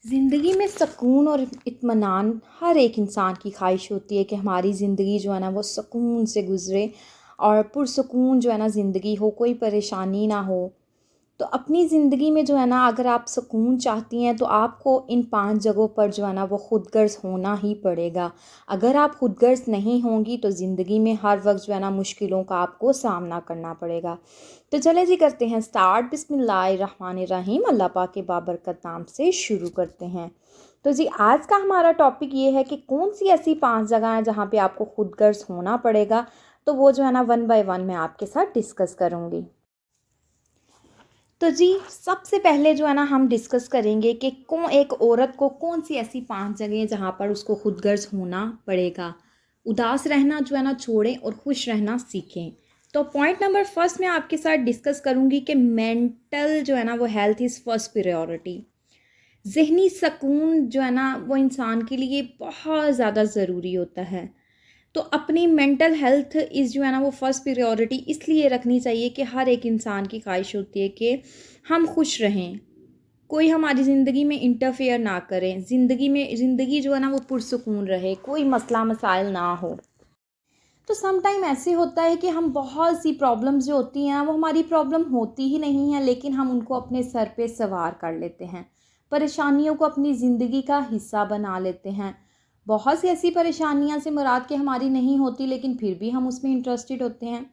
ज़िंदगी में सुकून और इत्मीनान हर एक इंसान की ख्वाहिश होती है कि हमारी ज़िंदगी जो है ना वो सुकून से गुज़रे और पुरसुकून जो है ना ज़िंदगी हो, कोई परेशानी ना हो। तो अपनी ज़िंदगी में जो है ना अगर आप सुकून चाहती हैं तो आपको इन 5 जगहों पर जो है ना वो खुदगर्ज़ होना ही पड़ेगा। अगर आप खुदगर्ज़ नहीं होंगी तो ज़िंदगी में हर वक़्त जो है ना मुश्किलों का आपको सामना करना पड़ेगा। तो चलें जी करते हैं स्टार्ट। बिस्मिल्लाहिर्रहमानिर्रहीम। अल्लाह पाक के बाबरकत नाम से शुरू करते हैं। तो जी आज का हमारा टॉपिक ये है कि कौन सी ऐसी 5 जगह हैं जहाँ पे आपको खुदगर्ज़ होना पड़ेगा। तो वो जो है ना वन बाय वन मैं आपके साथ डिस्कस करूँगी। तो जी सबसे पहले जो है ना हम डिस्कस करेंगे कि कौन एक औरत को कौन सी ऐसी 5 जगह हैं जहाँ पर उसको खुदगर्ज़ होना पड़ेगा। उदास रहना जो है ना छोड़ें और खुश रहना सीखें। तो पॉइंट नंबर फर्स्ट मैं आपके साथ डिस्कस करूँगी कि मेंटल जो है ना वो हेल्थ इज़ फर्स्ट प्रायोरिटी। ज़हनी सुकून जो है ना वो इंसान के लिए बहुत ज़्यादा ज़रूरी होता है। तो अपनी मेंटल हेल्थ इज़ जो है ना वो फर्स्ट प्रायोरिटी इसलिए रखनी चाहिए कि हर एक इंसान की ख्वाहिश होती है कि हम खुश रहें, कोई हमारी ज़िंदगी में इंटरफेयर ना करें, ज़िंदगी जो है ना वो पुरसुकून रहे, कोई मसला मसाइल ना हो। तो सम टाइम ऐसे होता है कि हम बहुत सी प्रॉब्लम्स जो होती हैं वो हमारी प्रॉब्लम होती ही नहीं है, लेकिन हम उनको अपने सर पे सवार कर लेते हैं, परेशानियों को अपनी ज़िंदगी का हिस्सा बना लेते हैं। बहुत सी ऐसी परेशानियां से मुराद के हमारी नहीं होती, लेकिन फिर भी हम उसमें इंटरेस्टेड होते हैं।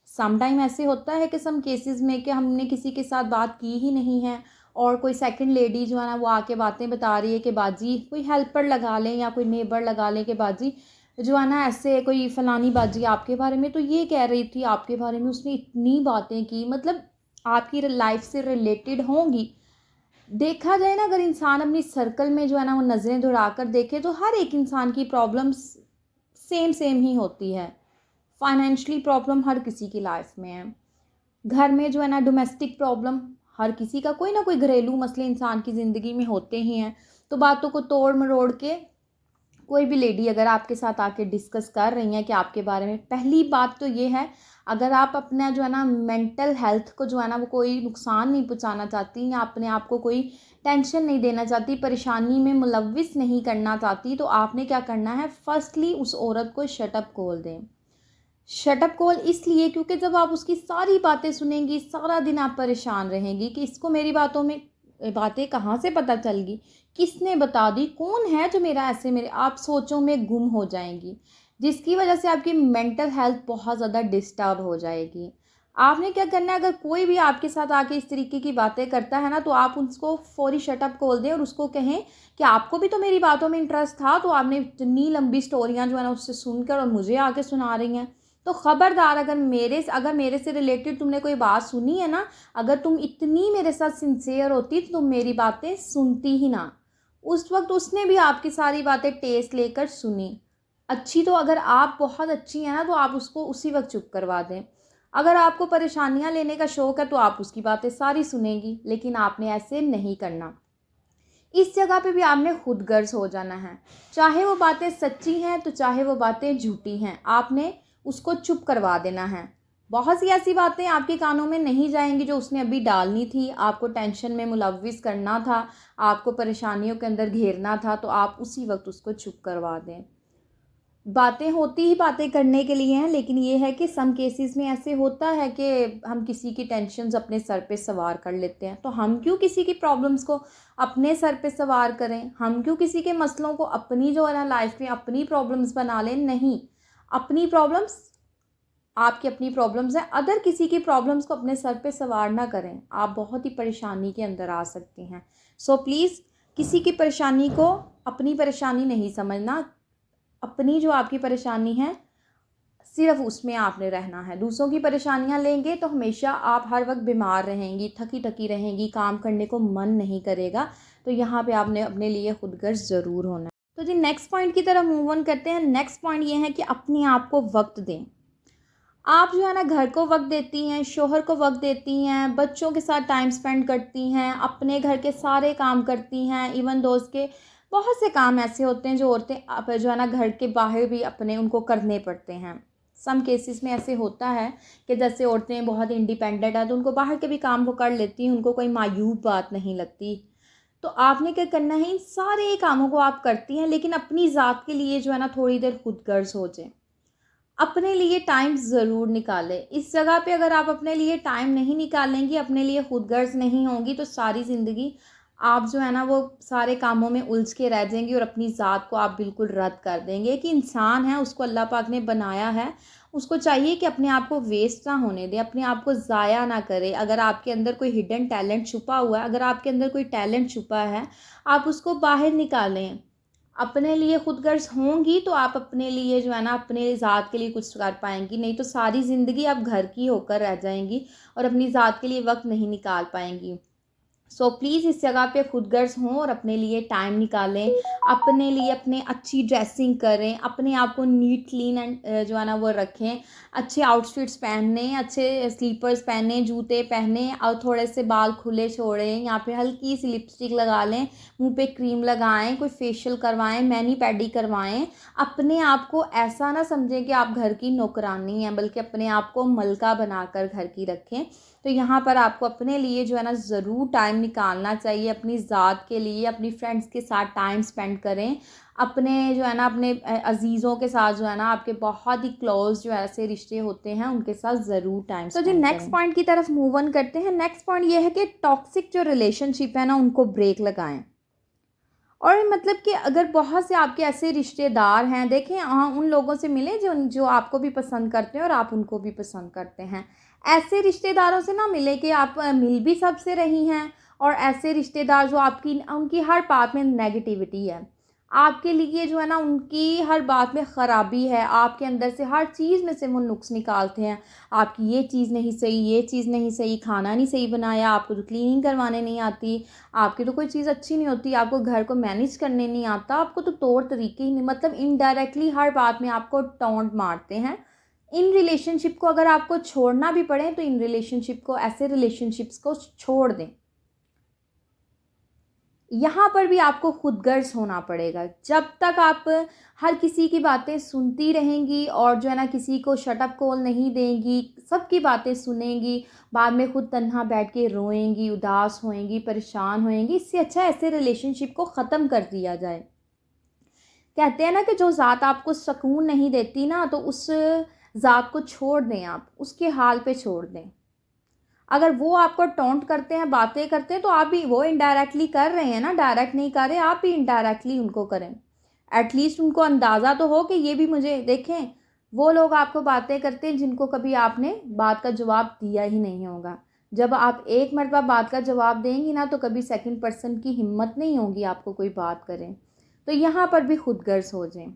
सम टाइम ऐसे होता है कि सम केसेस में कि हमने किसी के साथ बात की ही नहीं है और कोई सेकंड लेडी जो है ना वो आके बातें बता रही है कि बाजी कोई हेल्पर लगा लें या कोई नेबर लगा लें कि बाजी जो है ना ऐसे कोई फ़लानी बाजी आपके बारे में तो ये कह रही थी, आपके बारे में उसने इतनी बातें की, मतलब आपकी लाइफ से रिलेटेड होंगी। देखा जाए ना अगर इंसान अपनी सर्कल में जो है ना वो नज़रें दौड़ा कर देखे तो हर एक इंसान की प्रॉब्लम्स सेम सेम ही होती है। फाइनेंशियली प्रॉब्लम हर किसी की लाइफ में है। घर में जो है ना डोमेस्टिक प्रॉब्लम हर किसी का कोई ना कोई घरेलू मसले इंसान की ज़िंदगी में होते ही हैं। तो बातों को तोड़ मरोड़ के कोई भी लेडी अगर आपके साथ आके डिस्कस कर रही हैं कि आपके बारे में, पहली बात तो ये है, अगर आप अपना जो है ना मेंटल हेल्थ को जो है ना वो कोई नुकसान नहीं पहुंचाना चाहती या अपने आप को कोई टेंशन नहीं देना चाहती, परेशानी में मुलविस नहीं करना चाहती, तो आपने क्या करना है, फर्स्टली उस औरत को शटअप कॉल दें। शटअप कॉल इसलिए क्योंकि जब आप उसकी सारी बातें सुनेंगी सारा दिन आप परेशान रहेंगी कि इसको मेरी बातों में बातें कहाँ से पता चल गई, किसने बता दी, कौन है जो मेरा ऐसे मेरे आप सोचों में गुम हो जाएंगी, जिसकी वजह से आपकी मेंटल हेल्थ बहुत ज़्यादा डिस्टर्ब हो जाएगी। आपने क्या करना है, अगर कोई भी आपके साथ आके इस तरीके की बातें करता है ना तो आप उसको फौरी शटअप कॉल दें और उसको कहें कि आपको भी तो मेरी बातों में इंटरेस्ट था, तो आपने इतनी लंबी स्टोरियाँ जो है ना उससे सुनकर और मुझे आके सुना रही हैं। तो ख़बरदार, अगर मेरे से रिलेटेड तुमने कोई बात सुनी है ना, अगर तुम इतनी मेरे साथ सिंसियर होती तो तुम मेरी बातें सुनती ही ना। उस वक्त उसने भी आपकी सारी बातें टेस्ट लेकर सुनी। अच्छी तो अगर आप बहुत अच्छी हैं ना तो आप उसको उसी वक्त चुप करवा दें। अगर आपको परेशानियां लेने का शौक़ है तो आप उसकी बातें सारी सुनेंगी, लेकिन आपने ऐसे नहीं करना। इस जगह पे भी आपने खुदगर्ज हो जाना है। चाहे वो बातें सच्ची हैं तो चाहे वो बातें झूठी हैं, आपने उसको चुप करवा देना है। बहुत सी ऐसी बातें आपके कानों में नहीं जाएंगी जो उसने अभी डालनी थी, आपको टेंशन में मुलविस करना था, आपको परेशानियों के अंदर घेरना था, तो आप उसी वक्त उसको चुप करवा दें। बातें होती ही बातें करने के लिए हैं, लेकिन ये है कि सम केसेस में ऐसे होता है कि हम किसी की टेंशन्स अपने सर पे सवार कर लेते हैं। तो हम क्यों किसी की प्रॉब्लम्स को अपने सर पे सवार करें, हम क्यों किसी के मसलों को अपनी जो है ना लाइफ में अपनी प्रॉब्लम्स बना लें। नहीं, अपनी प्रॉब्लम्स आपकी अपनी प्रॉब्लम्स हैं, अदर किसी की प्रॉब्लम्स को अपने सर पे सवार ना करें, आप बहुत ही परेशानी के अंदर आ सकती हैं। सो प्लीज़ किसी की परेशानी को अपनी परेशानी नहीं समझना। अपनी जो आपकी परेशानी है सिर्फ उसमें आपने रहना है। दूसरों की परेशानियां लेंगे तो हमेशा आप हर वक्त बीमार रहेंगी, थकी थकी रहेंगी, काम करने को मन नहीं करेगा। तो यहाँ पे आपने अपने लिए खुदगर्ज ज़रूर होना है। तो जी नेक्स्ट पॉइंट की तरफ मूव ऑन करते हैं। नेक्स्ट पॉइंट ये है कि अपने आप को वक्त दें। आप जो है ना घर को वक्त देती हैं, शोहर को वक्त देती हैं, बच्चों के साथ टाइम स्पेंड करती हैं, अपने घर के सारे काम करती हैं, इवन दोस्त के बहुत से काम ऐसे होते हैं जो औरतें जो है ना घर के बाहर भी अपने उनको करने पड़ते हैं। सम केसेस में ऐसे होता है कि जैसे औरतें बहुत इंडिपेंडेंट हैं तो उनको बाहर के भी काम वो कर लेती हैं, उनको कोई मायूब बात नहीं लगती। तो आपने क्या करना है, इन सारे कामों को आप करती हैं, लेकिन अपनी ज़ात के लिए जो है ना थोड़ी देर खुदगर्ज़ हो जाएँ। अपने लिए टाइम ज़रूर निकालें। इस जगह पे अगर आप अपने लिए टाइम नहीं निकालेंगी, अपने लिए खुदगर्ज़ नहीं होंगी, तो सारी ज़िंदगी आप जो है ना वो सारे कामों में उलझ के रह जाएँगी और अपनी ज़ात को आप बिल्कुल रद्द कर देंगे। कि इंसान है, उसको अल्लाह पाक ने बनाया है, उसको चाहिए कि अपने आप को वेस्ट ना होने दे, अपने आप को ज़ाया ना करे। अगर आपके अंदर कोई हिडन टैलेंट छुपा हुआ है, अगर आपके अंदर कोई टैलेंट छुपा है, आप उसको बाहर निकालें। अपने लिए खुदगर्ज़ होंगी तो आप अपने लिए जो है ना अपने ज़ात के लिए कुछ कर पाएँगी, नहीं तो सारी ज़िंदगी आप घर की होकर रह जाएँगी और अपनी ज़ात के लिए वक़्त नहीं निकाल पाएँगी। सो प्लीज़ इस जगह पे खुदगर्ज़ हों और अपने लिए टाइम निकालें, अपने लिए अपने अच्छी ड्रेसिंग करें, अपने आप को नीट क्लीन एंड जो है ना वो रखें, अच्छे आउटफिट्स पहनें, अच्छे स्लीपर्स पहनें, जूते पहनें और थोड़े से बाल खुले छोड़ें, यहाँ पे हल्की सी लिपस्टिक लगा लें, मुँह पे क्रीम लगाएँ, कोई फेशियल करवाएँ, मैनी-पेडी करवाएँ। अपने आप को ऐसा ना समझें कि आप घर की नौकरानी हैं, बल्कि अपने आप को मलका बनाकर घर की रखें। तो यहाँ पर आपको अपने लिए जो है ना ज़रूर टाइम निकालना चाहिए, अपनी ज़ात के लिए, अपनी फ्रेंड्स के साथ टाइम स्पेंड करें। अपने जो है ना अपने अज़ीज़ों के साथ जो है ना आपके बहुत ही क्लोज़ जो ऐसे रिश्ते होते हैं, उनके साथ ज़रूर टाइम तो जी स्पेंड नेक्स्ट करें। पॉइंट की तरफ मूव ऑन करते हैं। नेक्स्ट पॉइंट ये है कि टॉक्सिक जो रिलेशनशिप है ना, उनको ब्रेक लगाएँ। और मतलब कि अगर बहुत से आपके ऐसे रिश्तेदार हैं, देखें उन लोगों से मिलें जो जो आपको भी पसंद करते हैं और आप उनको भी पसंद करते हैं। ऐसे रिश्तेदारों से ना मिलें कि आप मिल भी सबसे रही हैं, और ऐसे रिश्तेदार जो आपकी उनकी हर बात में नेगेटिविटी है। आपके लिए जो है ना उनकी हर बात में ख़राबी है, आपके अंदर से हर चीज़ में से वो नुक्स निकालते हैं। आपकी ये चीज़ नहीं सही, ये चीज़ नहीं सही, खाना नहीं सही बनाया, आपको तो क्लीनिंग करवाने नहीं आती, आपकी तो कोई चीज़ अच्छी नहीं होती, आपको घर को मैनेज करने नहीं आता, आपको तो तौर तरीके ही नहीं, मतलब इनडायरेक्टली हर बात में आपको टॉन्ट मारते हैं। इन रिलेशनशिप को अगर आपको छोड़ना भी पड़े तो इन रिलेशनशिप को, ऐसे रिलेशनशिप्स को छोड़ दें। यहाँ पर भी आपको खुदगर्ज़ होना पड़ेगा। जब तक आप हर किसी की बातें सुनती रहेंगी और जो है ना किसी को शट अप कॉल नहीं देंगी, सबकी बातें सुनेंगी, बाद में खुद तन्हा बैठ के रोएँगी, उदास होएँगी, परेशान होएँगी, इससे अच्छा ऐसे रिलेशनशिप को ख़त्म कर दिया जाए। कहते हैं ना कि जो ज़ात आपको सुकून नहीं देती ना, तो उस ज़ात को छोड़ दें आप, उसके हाल पे छोड़ दें। अगर वो आपको टॉन्ट करते हैं, बातें करते हैं, तो आप भी वो इनडायरेक्टली कर रहे हैं ना, डायरेक्ट नहीं कर रहे, आप भी इनडायरेक्टली उनको करें। एटलीस्ट उनको अंदाज़ा तो हो कि ये भी मुझे देखें, वो लोग आपको बातें करते हैं जिनको कभी आपने बात का जवाब दिया ही नहीं होगा। जब आप एक मर्तबा बात का जवाब देंगी ना, तो कभी सेकंड पर्सन की हिम्मत नहीं होगी आपको कोई बात करें। तो यहाँ पर भी खुदगर्ज़ हो जाएँ।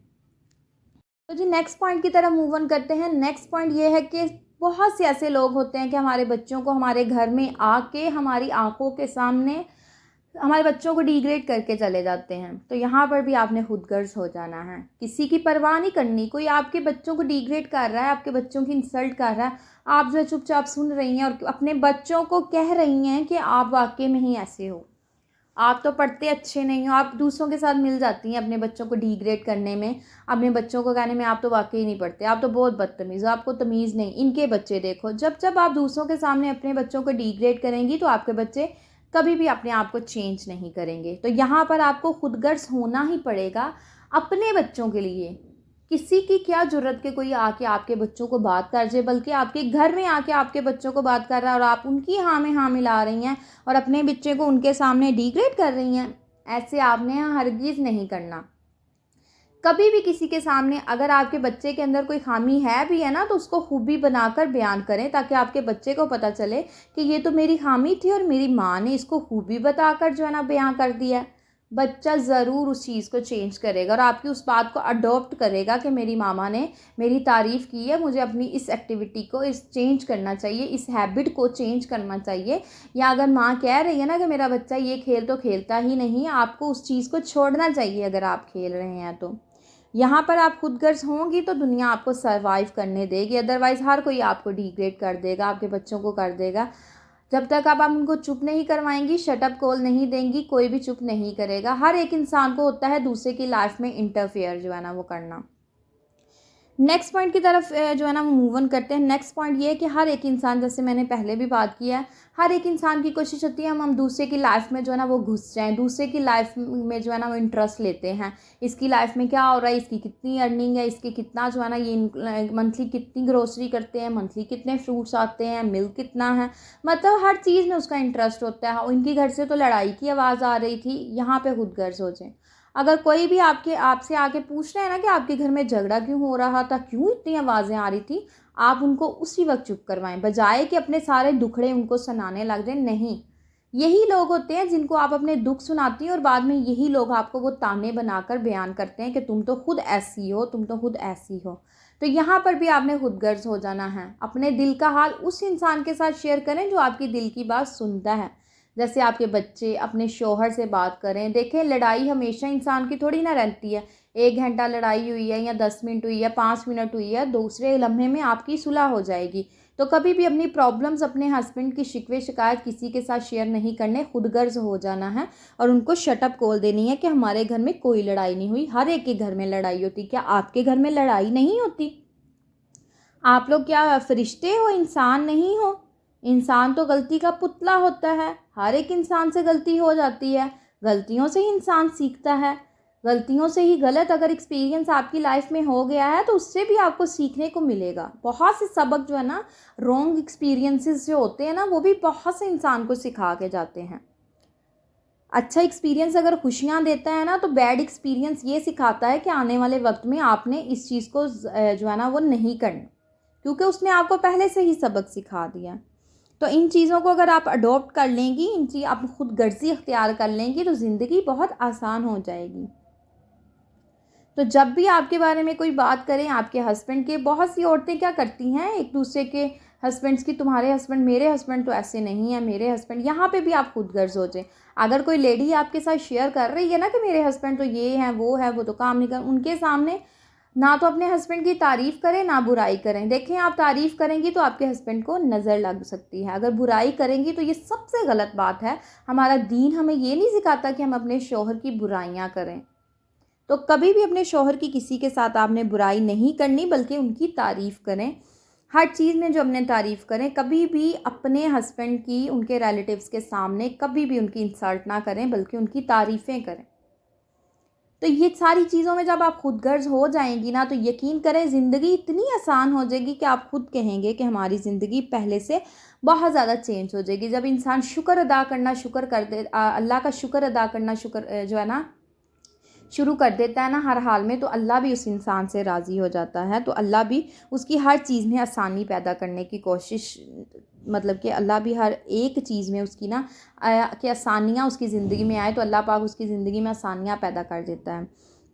तो जी नेक्स्ट पॉइंट की तरफ मूव ऑन करते हैं। नेक्स्ट पॉइंट ये है कि बहुत से ऐसे लोग होते हैं कि हमारे बच्चों को हमारे घर में आके हमारी आंखों के सामने हमारे बच्चों को डिग्रेड करके चले जाते हैं। तो यहाँ पर भी आपने खुदगर्ज़ हो जाना है, किसी की परवाह नहीं करनी। कोई आपके बच्चों को डिग्रेड कर रहा है, आपके बच्चों की इंसल्ट कर रहा है, आप जो है चुपचाप सुन रही हैं और अपने बच्चों को कह रही हैं कि आप वाकई में ही ऐसे हो, आप तो पढ़ते अच्छे नहीं हो। आप दूसरों के साथ मिल जाती हैं अपने बच्चों को डिग्रेड करने में, अपने बच्चों को कहने में आप तो वाकई नहीं पढ़ते, आप तो बहुत बदतमीज़ हो, आपको तमीज़ नहीं, इनके बच्चे देखो। जब जब आप दूसरों के सामने अपने बच्चों को डिग्रेड करेंगी तो आपके बच्चे कभी भी अपने आप को चेंज नहीं करेंगे। तो यहाँ पर आपको खुदगर्ज़ होना ही पड़ेगा अपने बच्चों के लिए। किसी की क्या ज़रूरत कि कोई आके आपके बच्चों को बात कर जाए, बल्कि आपके घर में आके आपके बच्चों को बात कर रहा है और आप उनकी हाँ में हाँ मिला रही हैं और अपने बच्चे को उनके सामने डिग्रेड कर रही हैं। ऐसे आपने हरगिज़ नहीं करना। कभी भी किसी के सामने अगर आपके बच्चे के अंदर कोई खामी है भी है ना, तो उसको खूबी बनाकर बयान करें, ताकि आपके बच्चे को पता चले कि ये तो मेरी खामी थी और मेरी माँ ने इसको खूबी बताकर जो है ना बयान कर दिया है। बच्चा ज़रूर उस चीज़ को चेंज करेगा और आपकी उस बात को अडॉप्ट करेगा कि मेरी मामा ने मेरी तारीफ़ की है, मुझे अपनी इस एक्टिविटी को इस चेंज करना चाहिए, इस हैबिट को चेंज करना चाहिए। या अगर माँ कह रही है ना कि मेरा बच्चा ये खेल तो खेलता ही नहीं, आपको उस चीज़ को छोड़ना चाहिए अगर आप खेल रहे हैं तो। यहाँ पर आप खुदगर्ज़ होंगी तो दुनिया आपको सर्वाइव करने देगी, अदरवाइज़ हर कोई आपको डिग्रेड कर देगा, आपके बच्चों को कर देगा। जब तक आप उनको चुप नहीं करवाएंगी, शटअप कॉल नहीं देंगी, कोई भी चुप नहीं करेगा। हर एक इंसान को होता है दूसरे की लाइफ में इंटरफेयर जो है ना वो करना। नेक्स्ट पॉइंट की तरफ जो है ना वो मूव ऑन करते हैं। नेक्स्ट पॉइंट ये है कि हर एक इंसान, जैसे मैंने पहले भी बात किया है, हर एक इंसान की कोशिश होती है हम दूसरे की लाइफ में जो है ना वो घुस जाएं, दूसरे की लाइफ में जो है ना वो इंटरेस्ट लेते हैं। इसकी लाइफ में क्या हो रहा है, इसकी कितनी अर्निंग है, इसके कितना जो है ना ये मंथली कितनी ग्रोसरी करते हैं, मंथली कितने फ्रूट्स आते हैं, मिल्क कितना है, मतलब हर चीज़ में उसका इंटरेस्ट होता है। इनकी घर से तो लड़ाई की आवाज़ आ रही थी, यहाँ पे खुद गर्ज हो जाए। अगर कोई भी आपसे आके पूछ रहे हैं ना कि आपके घर में झगड़ा क्यों हो रहा था, क्यों इतनी आवाज़ें आ रही थी, आप उनको उसी वक्त चुप करवाएं, बजाय कि अपने सारे दुखड़े उनको सुनाने लग जाए। नहीं, यही लोग होते हैं जिनको आप अपने दुख सुनाती हैं और बाद में यही लोग आपको वो ताने बनाकर बयान करते हैं कि तुम तो खुद ऐसी हो, तुम तो खुद ऐसी हो। तो यहाँ पर भी आपने खुद गर्ज हो जाना है। अपने दिल का हाल उस इंसान के साथ शेयर करें जो आपकी दिल की बात सुनता है। जैसे आपके बच्चे अपने शौहर से बात करें। देखें, लड़ाई हमेशा इंसान की थोड़ी ना रहती है। 1 घंटा लड़ाई हुई है या 10 मिनट हुई है, 5 मिनट हुई है, दूसरे लम्हे में आपकी सुलह हो जाएगी। तो कभी भी अपनी प्रॉब्लम्स, अपने हस्बैंड की शिकवे शिकायत किसी के साथ शेयर नहीं करने, खुदगर्ज हो जाना है और उनको शटअप कॉल देनी है कि हमारे घर में कोई लड़ाई नहीं हुई। हर एक के घर में लड़ाई होती। क्या आपके घर में लड़ाई नहीं होती? आप लोग क्या फरिश्ते हो, इंसान नहीं हो? इंसान तो गलती का पुतला होता है। हर एक इंसान से गलती हो जाती है। गलतियों से ही इंसान सीखता है। गलतियों से ही गलत अगर एक्सपीरियंस आपकी लाइफ में हो गया है तो उससे भी आपको सीखने को मिलेगा। बहुत से सबक जो है ना, रॉन्ग एक्सपीरियंसेस जो होते हैं ना, वो भी बहुत से इंसान को सिखा के जाते हैं। अच्छा एक्सपीरियंस अगर खुशियाँ देता है ना, तो बैड एक्सपीरियंस ये सिखाता है कि आने वाले वक्त में आपने इस चीज़ को जो है ना वो नहीं करना, क्योंकि उसने आपको पहले से ही सबक सिखा दिया। तो इन चीज़ों को अगर आप अडॉप्ट कर लेंगी, इन चीज़ आप खुद गर्जी इख्तियार कर लेंगी, तो ज़िंदगी बहुत आसान हो जाएगी। तो जब भी आपके बारे में कोई बात करें आपके हस्बैंड के, बहुत सी औरतें क्या करती हैं एक दूसरे के हस्बैंड्स की, तुम्हारे हस्बैंड, मेरे हस्बैंड तो ऐसे नहीं है, मेरे हस्बैंड, यहाँ पे भी आप खुद गर्ज हो जाए। अगर कोई लेडी आपके साथ शेयर कर रही है ना कि मेरे हस्बैंड तो ये हैं, वो तो काम नहीं कर, उनके सामने ना तो अपने हस्बैंड की तारीफ़ करें ना बुराई करें। देखें, आप तारीफ़ करेंगी तो आपके हस्बैंड को नज़र लग सकती है, अगर बुराई करेंगी तो ये सबसे गलत बात है। हमारा दीन हमें ये नहीं सिखाता कि हम अपने शौहर की बुराइयां करें। तो कभी भी अपने शौहर की किसी के साथ आपने बुराई नहीं करनी, बल्कि उनकी तारीफ़ करें। हर चीज़ में जो अपने तारीफ़ करें। कभी भी अपने हस्बैंड की उनके रिलेटिव्स के सामने कभी भी उनकी इंसल्ट ना करें, बल्कि उनकी तारीफ़ें करें। तो ये सारी चीज़ों में जब आप खुद गर्ज हो जाएंगी ना, तो यकीन करें ज़िंदगी इतनी आसान हो जाएगी कि आप खुद कहेंगे कि हमारी ज़िंदगी पहले से बहुत ज़्यादा चेंज हो जाएगी। जब इंसान शुक्र अदा करना शुक्र कर दे, अल्लाह का शुक्र अदा करना शुक्र जो है ना शुरू कर देता है ना हर हाल में, तो अल्लाह भी उस इंसान से राज़ी हो जाता है। तो अल्लाह भी उसकी हर चीज़ में आसानी पैदा करने की कोशिश, मतलब कि अल्लाह भी हर एक चीज़ में उसकी ना कि आसानियाँ उसकी ज़िंदगी में आए, तो अल्लाह पाक उसकी ज़िंदगी में आसानियाँ पैदा कर देता है।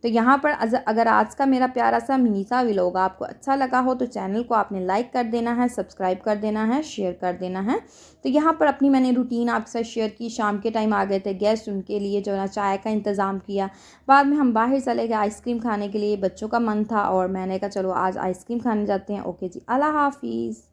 तो यहाँ पर अगर आज का मेरा प्यारा सा मिनी सा व्लॉग आपको अच्छा लगा हो, तो चैनल को आपने लाइक कर देना है, सब्सक्राइब कर देना है, शेयर कर देना है। तो यहाँ पर अपनी मैंने रूटीन आपके साथ शेयर की। शाम के टाइम आ गए थे गेस्ट, उनके लिए जो है ना चाय का इंतज़ाम किया। बाद में हम बाहर चले गए आइसक्रीम खाने के लिए, बच्चों का मन था और मैंने कहा चलो आज आइसक्रीम खाने जाते हैं। ओके जी, अल्लाह हाफिज़।